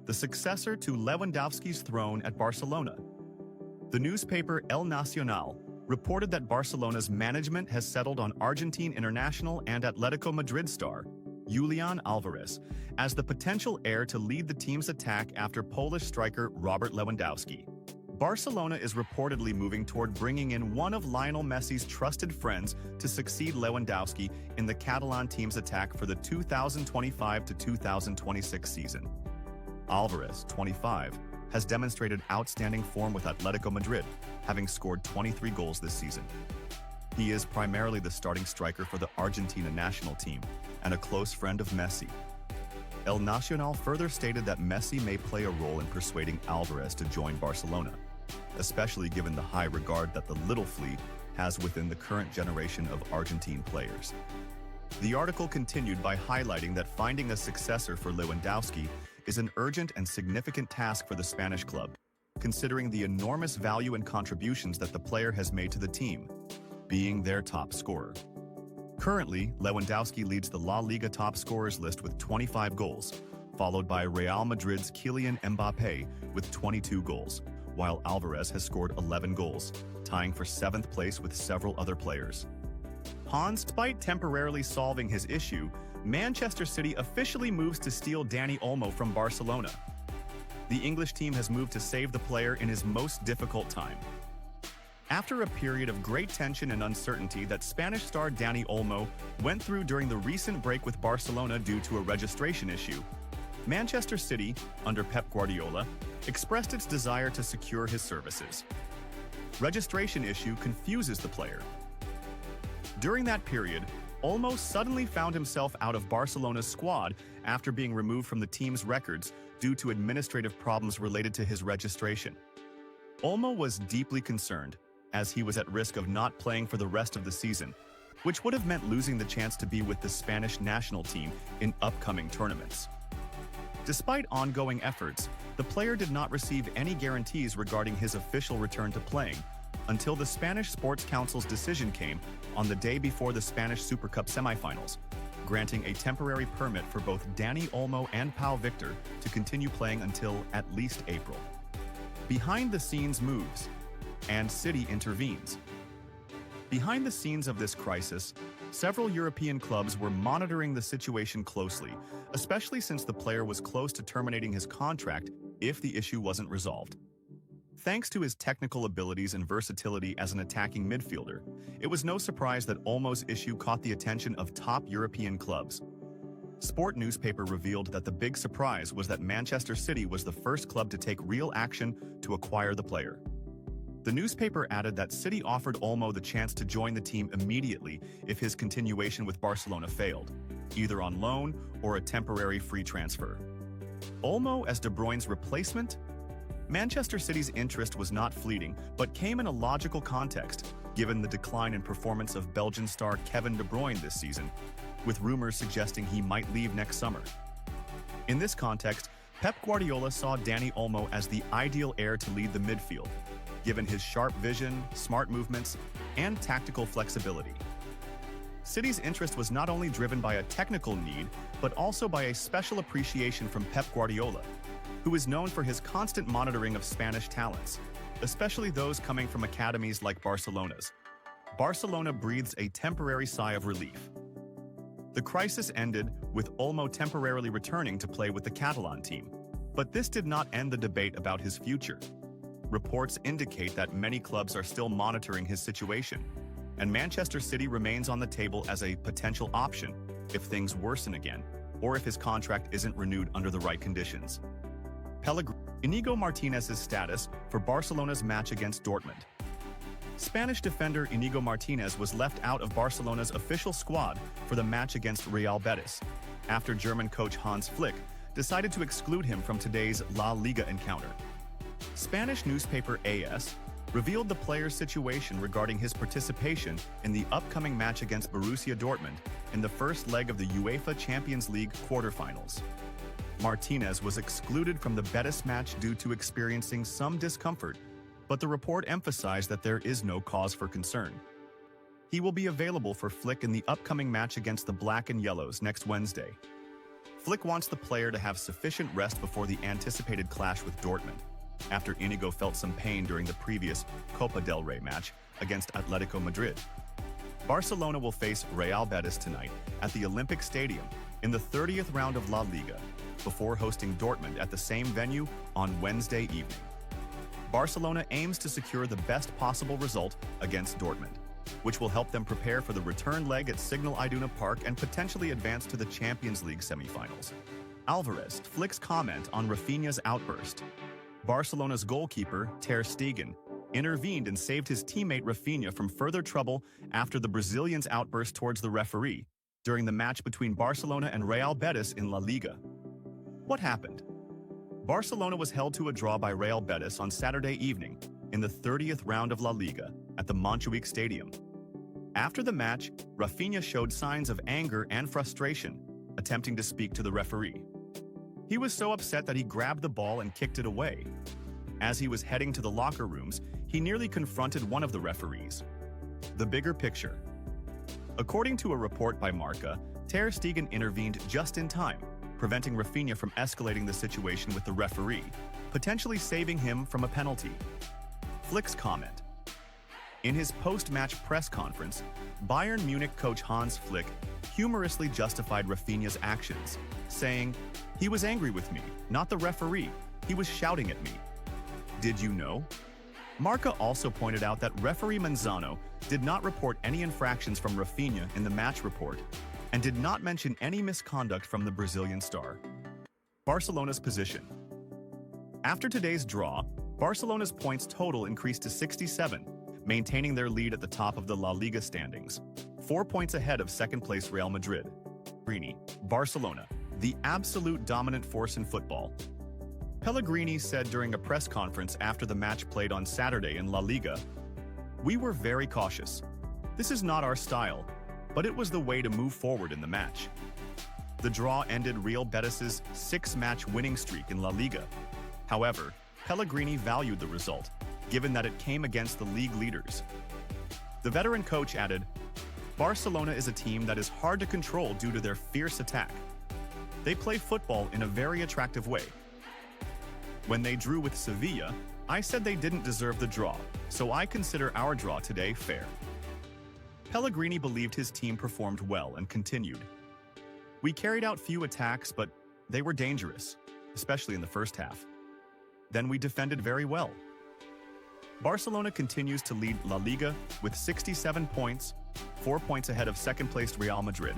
the successor to Lewandowski's throne at Barcelona. The newspaper El Nacional reported that Barcelona's management has settled on Argentine international and Atletico Madrid star Julian Alvarez as the potential heir to lead the team's attack after Polish striker Robert Lewandowski. Barcelona is reportedly moving toward bringing in one of Lionel Messi's trusted friends to succeed Lewandowski in the Catalan team's attack for the 2025 to 2026 season. Alvarez, 25, has demonstrated outstanding form with Atletico Madrid, having scored 23 goals this season. He is primarily the starting striker for the Argentina national team and a close friend of Messi. El Nacional further stated that Messi may play a role in persuading Alvarez to join Barcelona, especially given the high regard that the Little Flea has within the current generation of Argentine players. The article continued by highlighting that finding a successor for Lewandowski is an urgent and significant task for the Spanish club, considering the enormous value and contributions that the player has made to the team, being their top scorer. Currently, Lewandowski leads the La Liga top scorers list with 25 goals, followed by Real Madrid's Kylian Mbappé with 22 goals, while Alvarez has scored 11 goals, tying for 7th place with several other players. Hansi, despite temporarily solving his issue, Manchester City officially moves to steal Dani Olmo from Barcelona. The English team has moved to save the player in his most difficult time. After a period of great tension and uncertainty that Spanish star Dani Olmo went through during the recent break with Barcelona due to a registration issue, Manchester City, under Pep Guardiola, expressed its desire to secure his services. Registration issue confuses the player. During that period, Olmo suddenly found himself out of Barcelona's squad after being removed from the team's records due to administrative problems related to his registration. Olmo was deeply concerned, as he was at risk of not playing for the rest of the season, which would have meant losing the chance to be with the Spanish national team in upcoming tournaments. Despite ongoing efforts, the player did not receive any guarantees regarding his official return to playing until the Spanish Sports Council's decision came on the day before the Spanish Super Cup semifinals, granting a temporary permit for both Dani Olmo and Pau Victor to continue playing until at least April. Behind-the-scenes moves, and City intervenes. Behind the scenes of this crisis, several European clubs were monitoring the situation closely, especially since the player was close to terminating his contract if the issue wasn't resolved. Thanks to his technical abilities and versatility as an attacking midfielder, it was no surprise that Olmo's issue caught the attention of top European clubs. Sport newspaper revealed that the big surprise was that Manchester City was the first club to take real action to acquire the player. The newspaper added that City offered Olmo the chance to join the team immediately if his continuation with Barcelona failed, either on loan or a temporary free transfer. Olmo as De Bruyne's replacement? Manchester City's interest was not fleeting, but came in a logical context, given the decline in performance of Belgian star Kevin De Bruyne this season, with rumors suggesting he might leave next summer. In this context, Pep Guardiola saw Dani Olmo as the ideal heir to lead the midfield, given his sharp vision, smart movements, and tactical flexibility. City's interest was not only driven by a technical need, but also by a special appreciation from Pep Guardiola, who is known for his constant monitoring of Spanish talents, especially those coming from academies like Barcelona's. Barcelona breathes a temporary sigh of relief. The crisis ended with Olmo temporarily returning to play with the Catalan team, but this did not end the debate about his future. Reports indicate that many clubs are still monitoring his situation, and Manchester City remains on the table as a potential option if things worsen again, or if his contract isn't renewed under the right conditions. Inigo Martinez's status for Barcelona's match against Dortmund. Spanish defender Inigo Martinez was left out of Barcelona's official squad for the match against Real Betis, after German coach Hans Flick decided to exclude him from today's La Liga encounter. Spanish newspaper AS revealed the player's situation regarding his participation in the upcoming match against Borussia Dortmund in the first leg of the UEFA Champions League quarterfinals. Martinez was excluded from the Betis match due to experiencing some discomfort, but the report emphasized that there is no cause for concern. He will be available for Flick in the upcoming match against the Black and Yellows next Wednesday. Flick wants the player to have sufficient rest before the anticipated clash with Dortmund, after Inigo felt some pain during the previous Copa del Rey match against Atletico Madrid. Barcelona will face Real Betis tonight at the Olympic Stadium in the 30th round of La Liga, before hosting Dortmund at the same venue on Wednesday evening. Barcelona aims to secure the best possible result against Dortmund, which will help them prepare for the return leg at Signal Iduna Park and potentially advance to the Champions League semifinals. Alvarez, Flick's comment on Raphinha's outburst. Barcelona's goalkeeper, Ter Stegen, intervened and saved his teammate Raphinha from further trouble after the Brazilian's outburst towards the referee during the match between Barcelona and Real Betis in La Liga. What happened? Barcelona was held to a draw by Real Betis on Saturday evening in the 30th round of La Liga at the Montjuic Stadium. After the match, Raphinha showed signs of anger and frustration, attempting to speak to the referee. He was so upset that he grabbed the ball and kicked it away. As he was heading to the locker rooms, he nearly confronted one of the referees. The bigger picture. According to a report by Marca, Ter Stegen intervened just in time, preventing Raphinha from escalating the situation with the referee, potentially saving him from a penalty. Flick's comment. In his post-match press conference, Bayern Munich coach Hans Flick humorously justified Raphinha's actions, saying, "He was angry with me, not the referee. He was shouting at me." Did you know? Marca also pointed out that referee Manzano did not report any infractions from Raphinha in the match report and did not mention any misconduct from the Brazilian star. Barcelona's position. After today's draw, Barcelona's points total increased to 67, maintaining their lead at the top of the La Liga standings, 4 points ahead of second-place Real Madrid. Barcelona, the absolute dominant force in football. Pellegrini said during a press conference after the match played on Saturday in La Liga, "We were very cautious. This is not our style, but it was the way to move forward in the match." The draw ended Real Betis' 6-match winning streak in La Liga. However, Pellegrini valued the result, given that it came against the league leaders. The veteran coach added, "Barcelona is a team that is hard to control due to their fierce attack. They play football in a very attractive way. When they drew with Sevilla, I said they didn't deserve the draw, so I consider our draw today fair." Pellegrini believed his team performed well and continued, "We carried out few attacks, but they were dangerous, especially in the first half. Then we defended very well." Barcelona continues to lead La Liga with 67 points, 4 points ahead of second-placed Real Madrid,